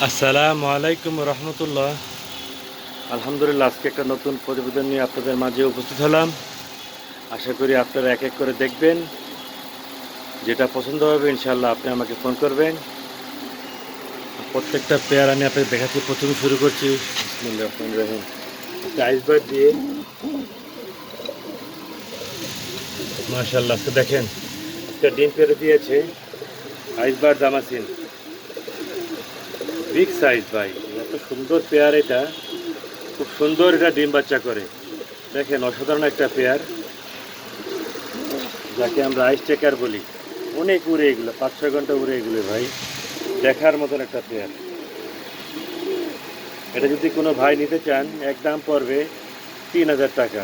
আসসালামু আলাইকুম রহমতুল্লাহ। আলহামদুলিল্লাহ, আজকে একটা নতুন প্রতিবেদন নিয়ে আপনাদের মাঝে উপস্থিত হলাম। আশা করি আপনারা এক এক করে দেখবেন, যেটা পছন্দ হবে ইনশাআল্লাহ আপনি আমাকে ফোন করবেন। প্রত্যেকটা পেয়ার আমি আপনাকে দেখাচ্ছি। প্রথমে শুরু করছি বিসমিল্লাহির রহমানির রহিম। একটা আইসবার্গ দিয়ে মাশাআল্লাহ, আজকে দেখেন একটা ডিম পেড়ে দিয়েছে। আইসবার্গ দামাসিন, বিগ সাইজ ভাই, এত সুন্দর পেয়ার। এটা খুব সুন্দর, এটা ডিম বাচ্চা করে। দেখেন অসাধারণ একটা পেয়ার, যাকে আমরা আইস চেকার বলি। অনেক উড়ে এগুলো, 5-6 ঘন্টা উড়ে এগুলো ভাই, দেখার মতন একটা পেয়ার। এটা যদি কোনো ভাই নিতে চান, এক দাম পড়বে 3000 টাকা।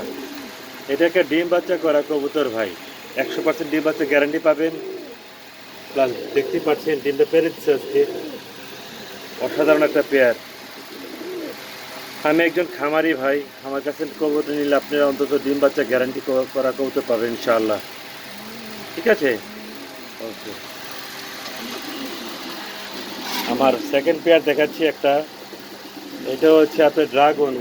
এটা একটা ডিম বাচ্চা করা কবুতর ভাই, 100% ডিম বাচ্চা গ্যারান্টি পাবেন। প্লাস দেখতে পাচ্ছেন ডিমটা পেরে দিচ্ছে আজকে। অসাধারণ একটা পেয়ার। আমি একজন খামারি ভাই, আমার কাছে কবুতর নিলে আপনারা অন্তত ডিম বাচ্চা গ্যারান্টি করা কবুতর পাবেন ইনশাআল্লাহ। ঠিক আছে, ওকে। আমার সেকেন্ড পেয়ার দেখাচ্ছি একটা। এটা হচ্ছে আপনার ড্রাগন,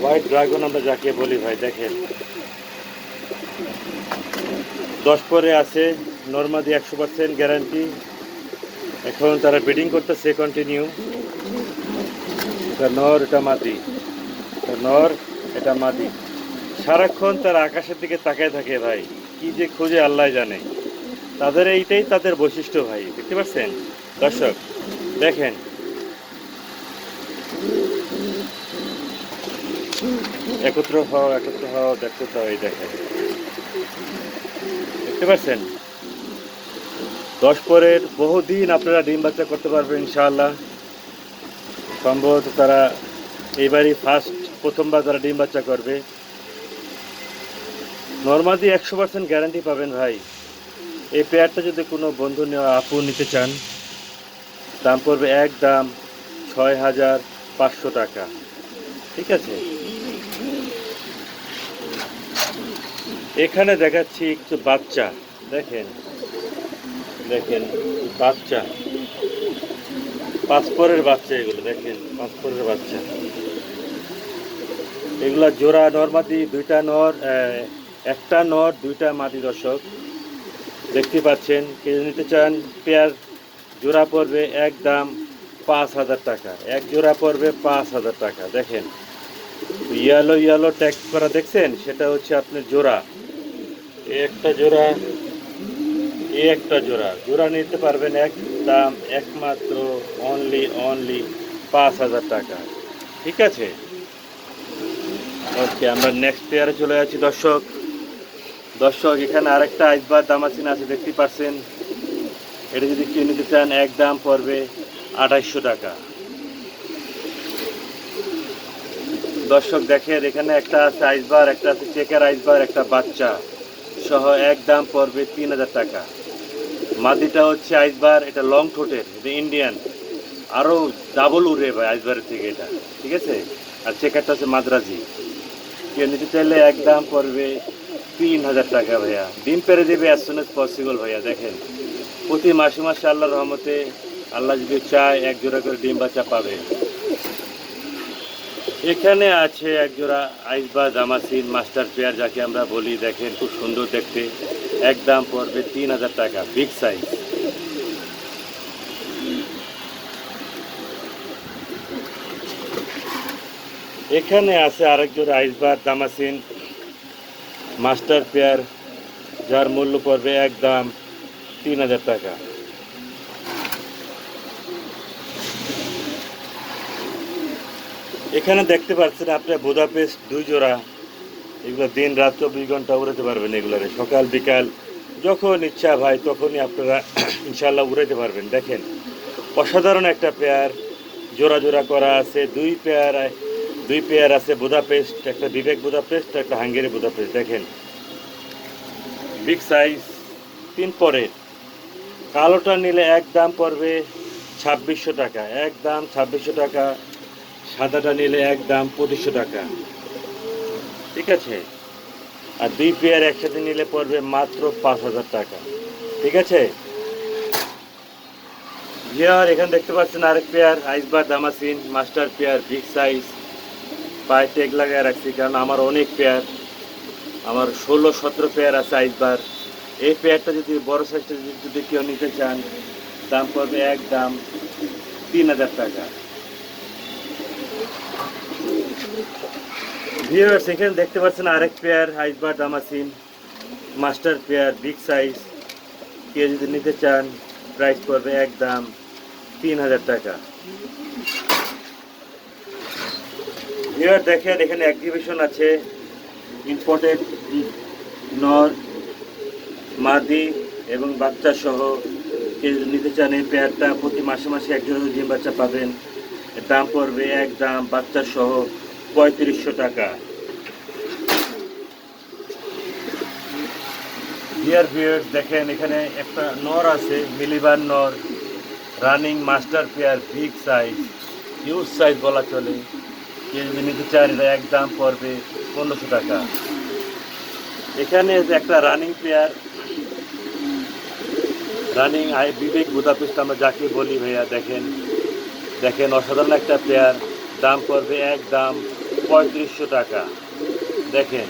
হোয়াইট ড্রাগন আমরা যাকে বলি ভাই। দেখেন 10 পরে আছে, নর্মাদি 100% গ্যারান্টি। এখন তারা ব্রিডিং করতেছে কন্টিনিউ। এটা নর, এটা মাদি, এটা নর, এটা মাদি। সারাক্ষণ তারা আকাশের দিকে তাকায় থাকে ভাই, কি যে খোঁজে আল্লাহ জানে। তাদের এইটাই তাদের বৈশিষ্ট্য ভাই, দেখতে পাচ্ছেন দর্শক। দেখেন একত্র হও, দেখতে তো এই দেখেন, দেখতে পাচ্ছেন। 10 পরের বহুদিন আপনারা ডিম বাচ্চা করতে পারবেন ইনশাআল্লাহ। সম্ভবত তারা এইবারই প্রথমবার তারা ডিম বাচ্চা করবে। নর্মালি 100% গ্যারান্টি পাবেন ভাই। এই পেয়ারটা যদি কোনো বন্ধু নেওয়া আপু নিতে চান, দাম পড়বে একদম 6500 টাকা। ঠিক আছে, এখানে দেখাচ্ছি একটু বাচ্চা। দেখেন দেখেন বাচ্চা, 5 পরের বাচ্চা এগুলো। দেখেন 5 পরের বাচ্চা এগুলা। জোড়া নর্মাদি, দুইটা নর, একটা নর, দুইটা মাদি। দর্শক দেখতে পাচ্ছেন, কে নিতে চান পেয়ার, জোড়া পড়বে একদম 5000 টাকা। এক জোড়া পড়বে 5000 টাকা। দেখেন ইয়েলো ট্যাগ করা দেখছেন, সেটা হচ্ছে আপনার জোড়া। এই একটা জোড়া, এই একটা জোড়া। জোড়া নিতে পারবেন একদম একমাত্র অনলি 5000 টাকা। ঠিক আছে, ওকে। আমরা নেক্সট পেয়ারে চলে যাচ্ছি দর্শক। এখানে আরেকটা আইসবার্গ দামাসিন আছে, দেখতে পাচ্ছেন। এটা যদি কেউ নিতে চান, এক দাম পড়বে 2800 টাকা। দর্শক দেখেন, এখানে একটা আছে আইসবার্গ, একটা আছে চেকার আইসবার্গ, একটা বাচ্চা সহ এক দাম পড়বে 3000 টাকা। মাদিটা হচ্ছে আইসবার্গ, এটা লং ঠোঁটের, এটা ইন্ডিয়ান, আরও ডাবল উড়ে ভাই আইসবার্গের থেকে এটা। ঠিক আছে, আর চেকারটা আছে মাদ্রাজি। কেউ নিতে চাইলে এক দাম পড়বে 3000 টাকা ভাইয়া। ডিম পেরে দেবে অ্যাজ সুন এজ পসিবল ভাইয়া। দেখেন প্রতি মাসে আল্লাহর রহমতে, আল্লাহ যদি চায়, এক জোড়া করে ডিম বাচ্চা পাবে। এখানে আছে এক জোড়া আইসবার্গ দামাসিন মাস্টার পেয়ার, যাকে আমরা বলি। দেখেন খুব সুন্দর দেখতে, এক দাম পড়বে 3000 টাকা, বিগ সাইজ। এখানে আছে আরেক জোড়া আইসবার্গ দামাসিন মাস্টার পেয়ার, যার মূল্য পড়বে একদম 3000 টাকা। এখানে দেখতে পাচ্ছেন আপনার বুদাপেস্ট 2 জোড়া। এগুলো দিন রাত 24 ঘন্টা উড়াতে পারবেন। এগুলোরে সকাল বিকাল যখন ইচ্ছা ভাই, তখনই আপনারা ইনশাল্লাহ উড়াইতে পারবেন। দেখেন অসাধারণ একটা পেয়ার, জোড়া করা আছে। দুই পেয়ার আছে বুদাপেস্ট, একটা বিবেক বুদাপেস্ট, একটা হাঙ্গেরি বুদাপেস্ট। দেখেন বিগ সাইজ, 3 পরের। কালোটা নিলে এক দাম পড়বে 2600 টাকা, একদম 2600 টাকা। সাদাটা নিলে একদম 2500 টাকা। ঠিক আছে, আর 2 পেয়ার একসাথে নিলে পড়বে মাত্র 5000 টাকা। ঠিক আছে, ভিউয়ার এখানে দেখতে পাচ্ছেন আরেক pair আইসবার দামাসিন master pair big size. পায়ে টেক লাগায় রাখছি কারণ আমার অনেক পেয়ার, আমার 16-17 পেয়ার আছে আইসবার। এই পেয়ারটা যদি বড় সাইজটা যদি কেউ নিতে চান দাম পড়বে একদম 3000 টাকা। ভিউয়ার্স এখানে দেখতে পাচ্ছেন আরেক pair আইসবার দামাসিন master pair big size. কেউ যদি নিতে চান প্রাইস পড়বে একদম 3000 টাকা। ভিউয়ার দেখেন এখানে এক্সিবিশন আছে ইম্পোর্টেড নর মাদি এবং বাচ্চা সহ। কেউ যদি নিতে চান এই পেয়ারটা প্রতি মাসে মাসে একজন ডিম বাচ্চা পাবেন। এর দাম পড়বে একদম বাচ্চা সহ 3500 টাকা। ভিউয়ার্স দেখেন এখানে একটা নর আছে মিলিবান নর running master pair big size, huge size বলা চলে। কেউ যদি নিতে চান এটা একদম পড়বে 1500 টাকা। এখানে একটা রানিং পেয়ার রানিং বিবেক বুদাপেস্ট আমরা যাকে বলি ভাইয়া, দেখেন দেখেন অসাধারণ একটা পেয়ার, দাম পড়বে একদম 3500 টাকা। দেখেন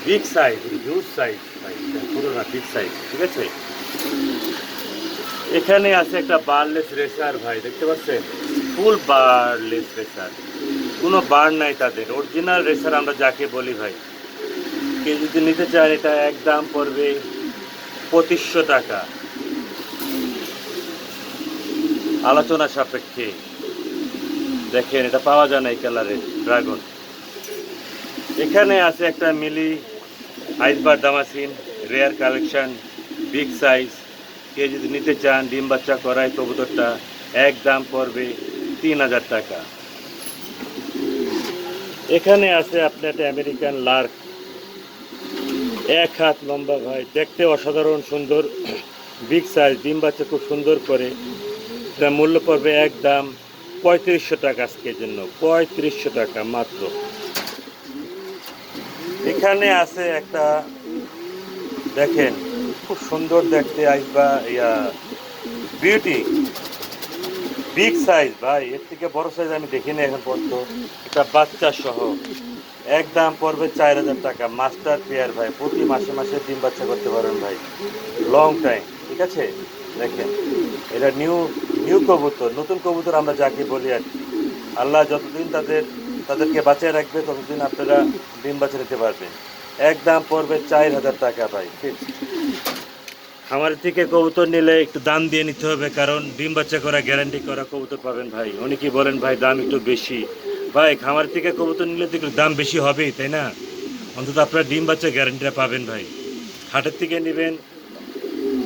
বিগ সাইজ, হিউজ সাইজ ভাই, পুরো না বিগ সাইজ, ঠিক আছে। এখানে আছে একটা বারলেস রেসার ভাই, দেখতে পাচ্ছেন ফুল বারলেস রেসার, কোনো বার নাই তাদের, অরিজিনাল রেসার আমরা যাকে বলি ভাই। কেউ যদি নিতে চান এটা একদম পড়বে 2500 টাকা আলোচনা সাপেক্ষে। দেখেন এটা পাওয়া যায় না এই কালারের ড্রাগন। এখানে আছে একটা মিলি আইসবার দামাসিন রেয়ার কালেকশন বিগ সাইজ। কেউ যদি নিতে চান ডিম বাচ্চা করায় কবুতরটা একদম পড়বে 3000 টাকা। এখানে আছে আপনার একটা আমেরিকান লার্ক, 1 হাত লম্বা ভাই, দেখতে অসাধারণ সুন্দর, বিগ সাইজ, ডিম বাচ্চা খুব সুন্দর করে। এটা মূল্য পড়বে একদম 3500 টাকা আজকের জন্য, 3500 টাকা মাত্র। এখানে আছে একটা দেখেন খুব সুন্দর দেখতে আইসবা বিউটি বিগ সাইজ ভাই, এর থেকে বড় সাইজ আমি দেখিনি এখন পর্যন্ত। এটা বাচ্চা সহ একদম পড়বে 4000 টাকা মাস্টার পেয়ার ভাই, প্রতি মাসে মাসে ডিম বাচ্চা করতে পারেন ভাই, লং টাইম, ঠিক আছে। দেখেন এটা নিউ কবুতর, নতুন কবুতর আমরা যাকে বলি আর কি। আল্লাহ যতদিন তাদেরকে বাঁচিয়ে রাখবে ততদিন আপনারা ডিম বাচ্চা নিতে পারবেন। একদম পড়বে 4000 টাকা ভাই ফিক্সড। আমার থেকে কবুতর নিলে একটু দাম দিয়ে নিতে হবে, কারণ ডিম বাচ্চা করা গ্যারান্টি করা কবুতর পাবেন ভাই। অনেকেই বলেন ভাই দাম একটু বেশি, ভাই খামার থেকে কবুতর নিলে তো একটু দাম বেশি হবেই, তাই না? অন্তত আপনারা ডিম বাচ্চা গ্যারান্টিটা পাবেন ভাই। হাটের থেকে নেবেন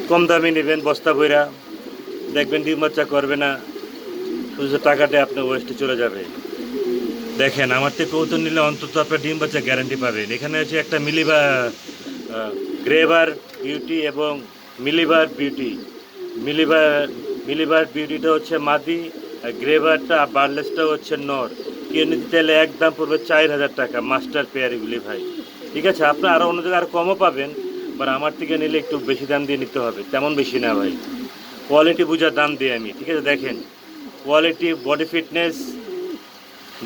কম দামে নেবেন বস্তা বইরা, দেখবেন ডিম বাচ্চা করবে না, শুধু টাকাটা আপনার ওয়েস্টে চলে যাবে। দেখেন আমার থেকে কবুতর নিলে অন্তত আপনার ডিম বাচ্চা গ্যারান্টি পাবেন। এখানে আছে একটা গ্রেবার বিউটি এবং মিলিবার বিউটি। মিলিবার বিউটিটা হচ্ছে মাদি, আর গ্রেবারটা বার্লেসটা হচ্ছে নর। কেউ নিতে চাইলে একদম পড়বে 4000 টাকা মাস্টার পেয়ার এগুলি ভাই, ঠিক আছে। আপনার আরও অন্য জায়গায় আরও কমও পাবেন, বাট আমার থেকে নিলে একটু বেশি দাম দিয়ে নিতে হবে, তেমন বেশি না ভাই, কোয়ালিটি বুঝার দাম দিই আমি, ঠিক আছে। দেখেন কোয়ালিটি, বডি ফিটনেস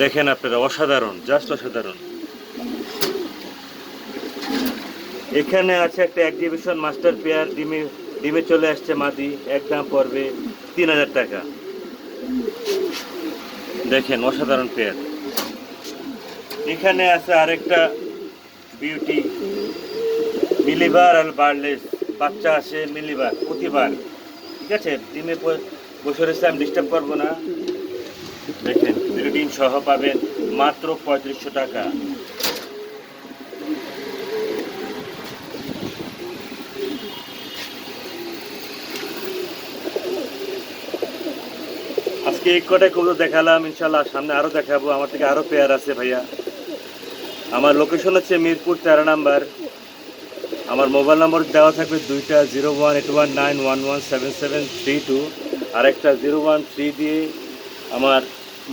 দেখেন আপনারা, অসাধারণ, জাস্ট অসাধারণ। এখানে আছে একটা এক্সিবিশন মাস্টার পেয়ার, ডিমে চলে আসছে মাদি, একদম পড়বে 3000 টাকা। দেখেন অসাধারণ পেয়ার। এখানে আছে আরেকটা বিউটি মিলিবার আর বারলেস, বাচ্চা আসে মিলিবার প্রতিবার, ঠিক আছে। ডিমে বসে রয়েছে, আমি ডিস্টার্ব করবো না। দেখেন ডিম সহ পাবেন মাত্র 3500 টাকা। আজকে এক কটাই কবুতর দেখালাম, ইনশাল্লাহ সামনে আরও দেখাবো, আমার থেকে আরও পেয়ার আছে ভাইয়া। আমার লোকেশন হচ্ছে মিরপুর 13 নাম্বার। আমার মোবাইল নম্বর দেওয়া থাকবে দুইটা, 0181117732, আর একটা 013 দিয়ে আমার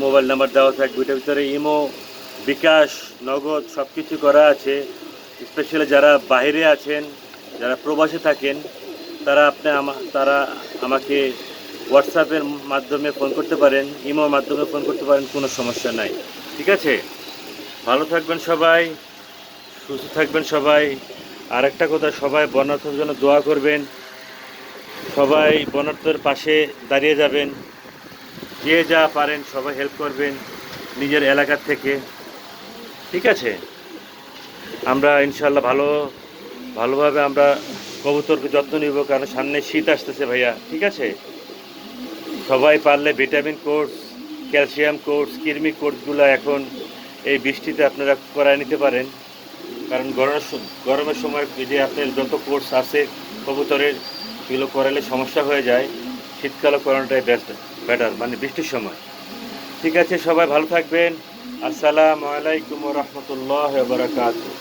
মোবাইল নাম্বার দেওয়া থাকবে। ওইটার ভিতরে ইমো, বিকাশ, নগদ সব কিছু করা আছে। স্পেশালি যারা বাইরে আছেন, যারা প্রবাসে থাকেন, তারা আমাকে হোয়াটসঅ্যাপের মাধ্যমে ফোন করতে পারেন, ইমোর মাধ্যমে ফোন করতে পারেন, কোনো সমস্যা নাই। ঠিক আছে, ভালো থাকবেন সবাই, সুস্থ থাকবেন সবাই। আর একটা কথা, সবাই বন্যার্থের জন্য দোয়া করবেন, সবাই বন্যার্থের পাশে দাঁড়িয়ে যাবেন, যে যা পারেন সবাই হেল্প করবেন নিজের এলাকার থেকে। ঠিক আছে, আমরা ইনশাল্লাহ ভালোভাবে আমরা কবুতরকে যত্ন নিব, কারণ সামনে শীত আসতেছে ভাইয়া। ঠিক আছে, সবাই পারলে ভিটামিন কোর্স, ক্যালসিয়াম কোর্স, কৃমি কোর্সগুলো এখন এই বৃষ্টিতে আপনারা করায় নিতে পারেন, কারণ গরমের সময় যে আপনার যত কোর্স আছে কবুতরের, এগুলো করালে সমস্যা হয়ে যায়। শীতকালে করানোটাই বেটার, মানে বৃষ্টির সময়। ঠিক আছে, সবাই ভালো থাকবেন। আসসালামু আলাইকুম ওয়া রাহমাতুল্লাহি ওয়া বারাকাতুহু।